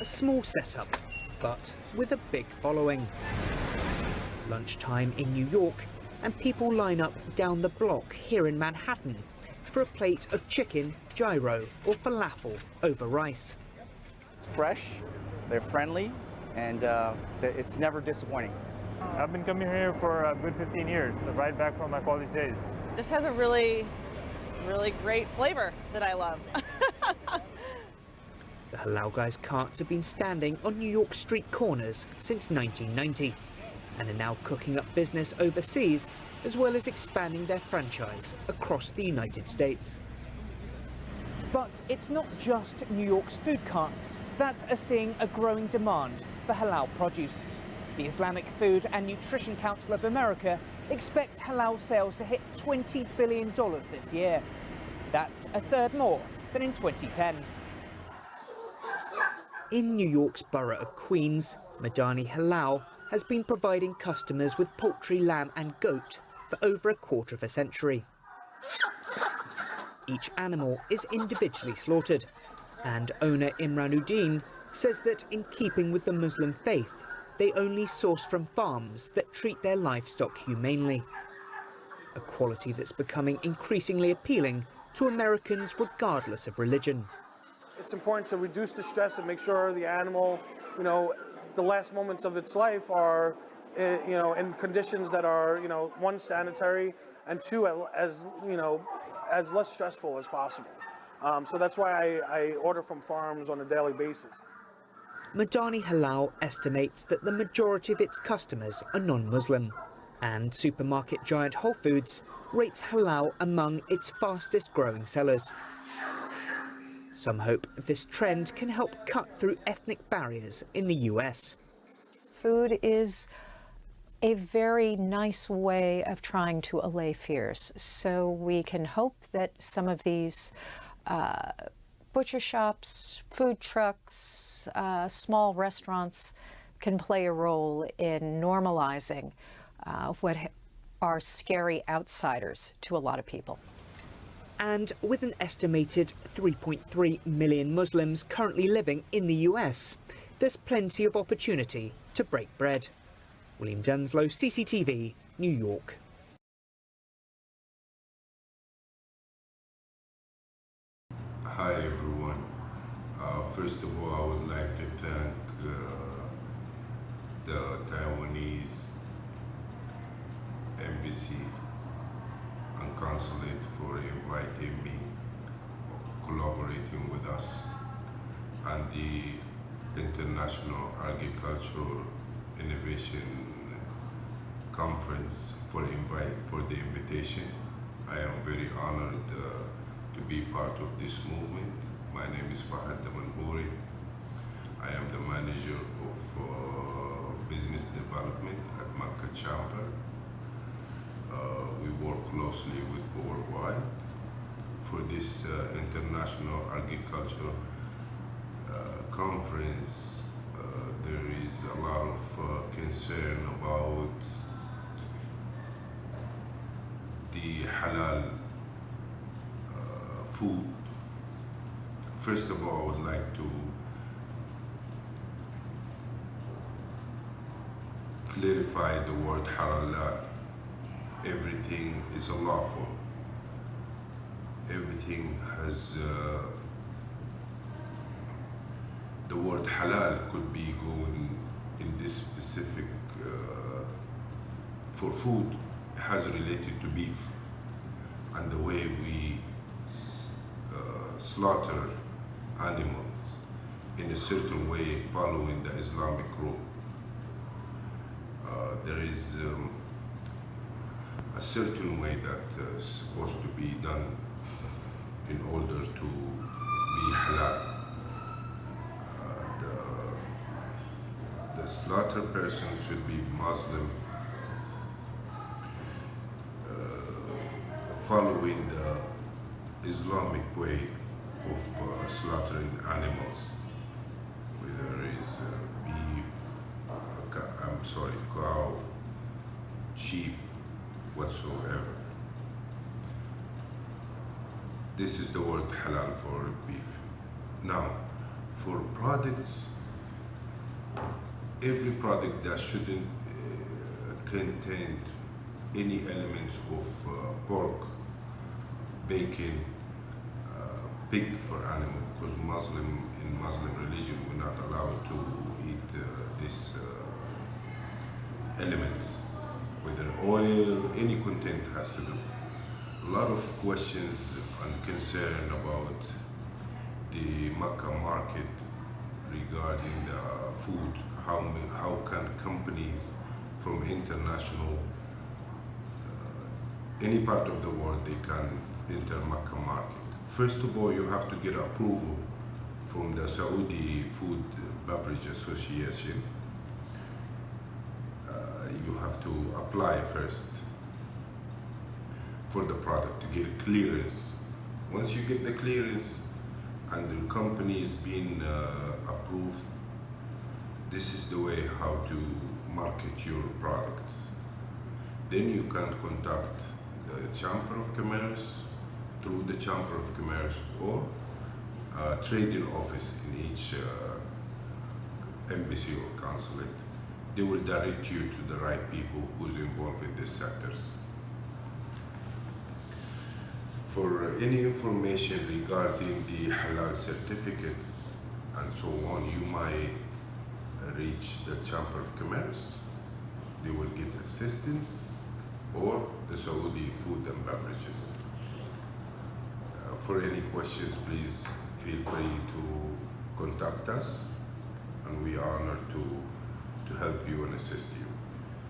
A small setup, but with a big following. Lunchtime in New York, and people line up down the block here in Manhattan for a plate of chicken, gyro or falafel over rice. It's fresh, they're friendly, and it's never disappointing. I've been coming here for a good 15 years, right back from my college days. This has a really great flavor that I love. The Halal Guys carts have been standing on New York street corners since 1990 and are now cooking up business overseas, as well as expanding their franchise across the United States. But it's not just New York's food carts that are seeing a growing demand for halal produce. The Islamic Food and Nutrition Council of America expect halal sales to hit $20 billion this year. That's a third more than in 2010. In New York's borough of Queens, Madani Halal has been providing customers with poultry, lamb and goat for over a quarter of a century. Each animal is individually slaughtered, and owner Imranuddin says that in keeping with the Muslim faith, they only source from farms that treat their livestock humanely, a quality that's becoming increasingly appealing to Americans regardless of religion. It's important to reduce the stress and make sure the animal, the last moments of its life are, in conditions that are, one, sanitary, and two, as less stressful as possible. So that's why I order from farms on a daily basis. Madani Halal estimates that the majority of its customers are non-Muslim, and supermarket giant Whole Foods rates halal among its fastest growing sellers. Some hope this trend can help cut through ethnic barriers in the US. Food is a very nice way of trying to allay fears, so we can hope that some of these butcher shops, food trucks, small restaurants can play a role in normalizing what are scary outsiders to a lot of people. And with an estimated 3.3 million Muslims currently living in the US, there's plenty of opportunity to break bread. William Dunslow, CCTV, New York. Hi everyone. First of all, I would like to thank the Taiwanese embassy and consulate for inviting me, collaborating with us, and the International Agricultural Innovation Conference for the invitation. I am very honored to be part of this movement. My name is Fahad S Damanhouri. I am the manager of business development at Makkah Chamber. We work closely with Worldwide for this international agriculture conference. There is a lot of concern about the halal food. First of all, I would like to clarify the word halal. Everything is lawful. Everything has the word halal could be going in this specific for food has related to beef and the way we slaughter animals in a certain way following the Islamic rule. There is a certain way that is supposed to be done in order to be halal. The slaughter person should be Muslim, following the Islamic way of slaughtering animals, whether it's beef, cow, sheep, whatsoever. This is the word halal for beef. Now, for products every product that shouldn't contain any elements of pork, bacon, pig for animal, because in Muslim religion we're not allowed to eat these elements, whether oil, any content has to do. A lot of questions and concern about the Makkah market regarding the food. How can companies from international, any part of the world, they can enter Makkah market? First of all, you have to get approval from the Saudi Food Beverage Association. You have to apply first for the product to get clearance. Once you get the clearance and the company is being approved, this is the way how to market your products. Then you can contact the Chamber of Commerce through the Chamber of Commerce or trading office in each embassy or consulate. They will direct you to the right people who's involved in these sectors. For any information regarding the Halal certificate and so on, you might reach the Chamber of Commerce. They will get assistance, or the Saudi Food and Beverages. For any questions, please feel free to contact us, and we are honored to help you and assist you.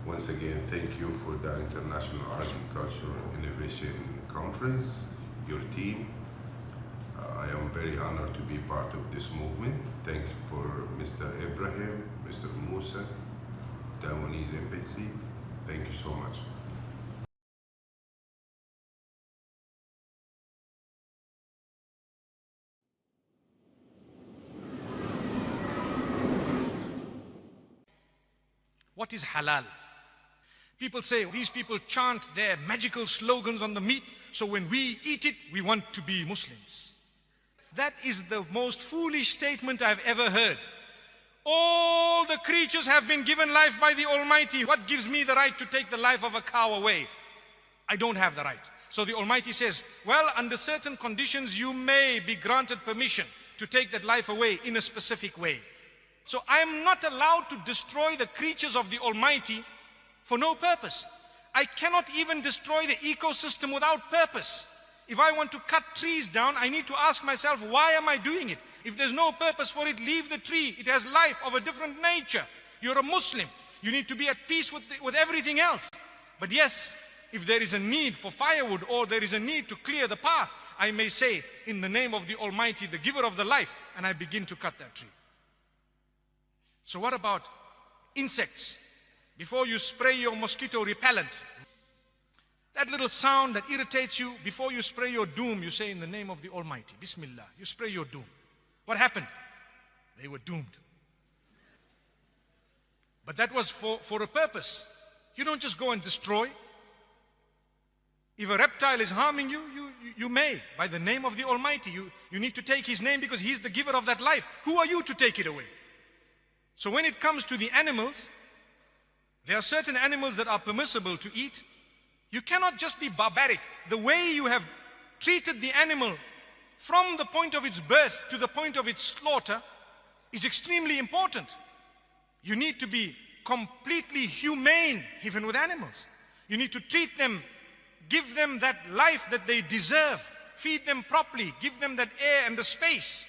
Once again, thank you for the International Agricultural Innovation Conference, your team. I am very honored to be part of this movement. Thank you for Mr. Ibrahim, Mr. Musa, Taiwanese Embassy. Thank you so much. What is halal? People say these people chant their magical slogans on the meat, so when we eat it, we want to be Muslims. That is the most foolish statement I've ever heard. All the creatures have been given life by the Almighty. What gives me the right to take the life of a cow away? I don't have the right. So the Almighty says, well, under certain conditions, you may be granted permission to take that life away in a specific way. So I am not allowed to destroy the creatures of the Almighty for no purpose. I cannot even destroy the ecosystem without purpose. If I want to cut trees down, I need to ask myself, why am I doing it? If there's no purpose for it, leave the tree. It has life of a different nature. You're a Muslim. You need to be at peace with everything else. But yes, if there is a need for firewood or there is a need to clear the path, I may say, in the name of the Almighty, the giver of the life, and I begin to cut that tree. So what about insects? Before you spray your mosquito repellent, that little sound that irritates you, before you spray your doom, you say, in the name of the Almighty, Bismillah, you spray your doom. What happened? They were doomed. But that was for a purpose. You don't just go and destroy. If a reptile is harming you, you may, by the name of the Almighty. You need to take His name because He's the giver of that life. Who are you to take it away? So when it comes to the animals, there are certain animals that are permissible to eat. You cannot just be barbaric. The way you have treated the animal from the point of its birth to the point of its slaughter is extremely important. You need to be completely humane even with animals. You need to treat them, give them that life that they deserve, feed them properly, give them that air and the space.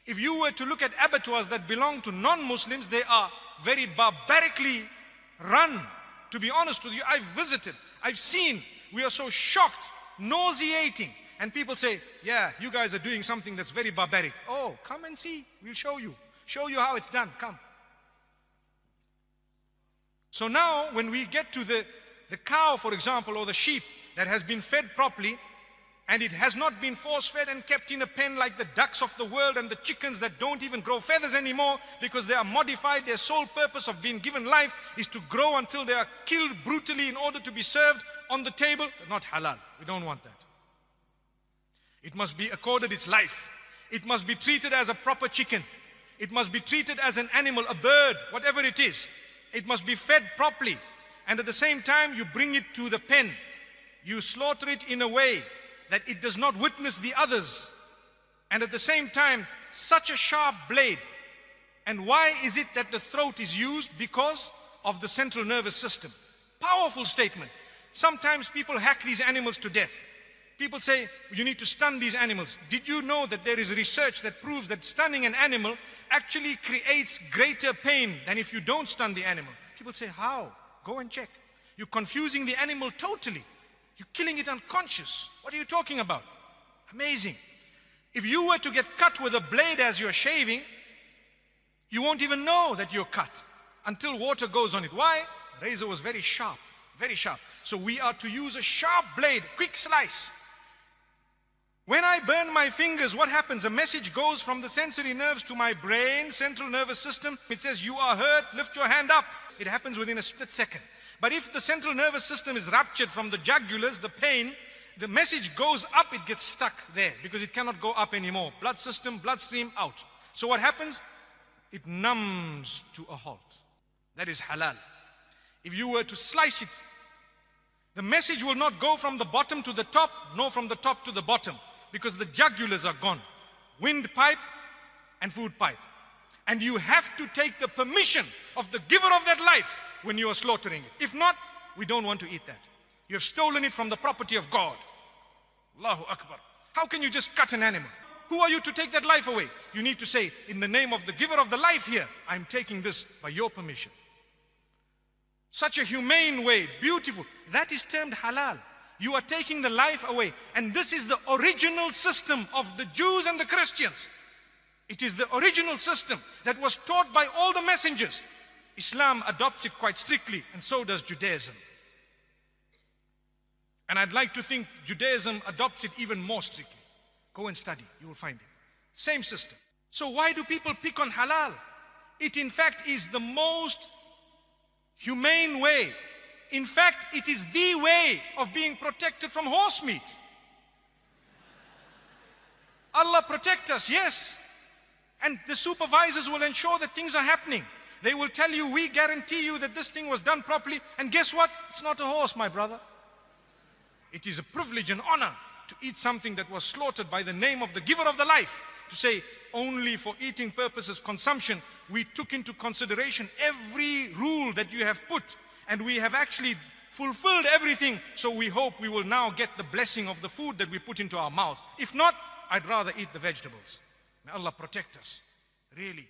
If you were to look at abattoirs that belong to non-Muslims, they are very barbarically run. To be honest with you, I've visited, I've seen, we are so shocked, nauseating. And people say, yeah, you guys are doing something that's very barbaric. Oh, come and see, we'll show you how it's done, come. So now when we get to the cow, for example, or the sheep that has been fed properly, and it has not been force-fed and kept in a pen like the ducks of the world and the chickens that don't even grow feathers anymore because they are modified. Their sole purpose of being given life is to grow until they are killed brutally in order to be served on the table. Not halal. We don't want that. It must be accorded its life. It must be treated as a proper chicken. It must be treated as an animal, a bird, whatever it is. It must be fed properly. And at the same time, you bring it to the pen. You slaughter it in a way that it does not witness the others. And at the same time, such a sharp blade. And why is it that the throat is used? Because of the central nervous system. Powerful statement. Sometimes people hack these animals to death. People say, you need to stun these animals. Did you know that there is research that proves that stunning an animal actually creates greater pain than if you don't stun the animal? People say, how? Go and check. You're confusing the animal totally. You're killing it unconscious. What are you talking about? Amazing. If you were to get cut with a blade as you're shaving, you won't even know that you're cut until water goes on it. Why? The razor was very sharp, very sharp. So we are to use a sharp blade, quick slice. When I burn my fingers, what happens? A message goes from the sensory nerves to my brain, central nervous system. It says, you are hurt, lift your hand up. It happens within a split second. But if the central nervous system is ruptured from the jugulars, the pain, the message goes up, it gets stuck there because it cannot go up anymore. Blood system, bloodstream, out. So what happens? It numbs to a halt. That is halal. If you were to slice it, the message will not go from the bottom to the top, nor from the top to the bottom, because the jugulars are gone. Windpipe and food pipe. And you have to take the permission of the giver of that life when you are slaughtering it. If not, we don't want to eat that. You have stolen it from the property of God. Allahu Akbar. How can you just cut an animal? Who are you to take that life away? You need to say, in the name of the giver of the life here, I'm taking this by your permission. Such a humane way, beautiful. That is termed halal. You are taking the life away. And this is the original system of the Jews and the Christians. It is the original system that was taught by all the messengers. Islam adopts it quite strictly, and so does Judaism. And I'd like to think Judaism adopts it even more strictly. Go and study, you will find it. Same system. So why do people pick on halal? It in fact is the most humane way. In fact, it is the way of being protected from horse meat. Allah protect us, yes. And the supervisors will ensure that things are happening. They will tell you, we guarantee you that this thing was done properly. And guess what? It's not a horse, my brother. It is a privilege and honor to eat something that was slaughtered by the name of the giver of the life. To say, only for eating purposes, consumption, we took into consideration every rule that you have put. And we have actually fulfilled everything. So we hope we will now get the blessing of the food that we put into our mouths. If not, I'd rather eat the vegetables. May Allah protect us. Really.